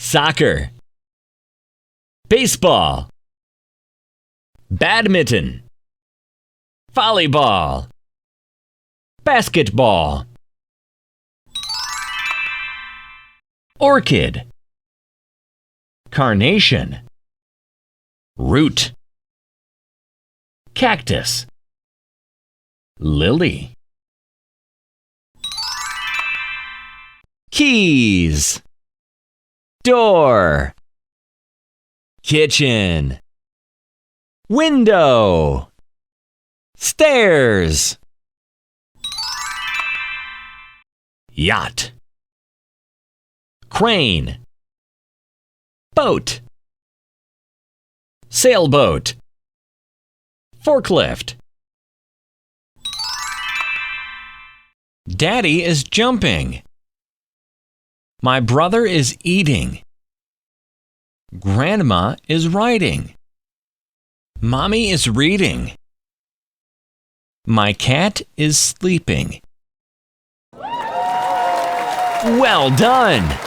Soccer. Baseball. Badminton. Volleyball. Basketball. Orchid. Carnation. Root. Cactus. Lily. Keys. Door. Kitchen. Window. Stairs. Yacht. Crane. Boat. Sailboat. Forklift. Daddy is jumping. My brother is eating. Grandma is writing. Mommy is reading. My cat is sleeping. Well done!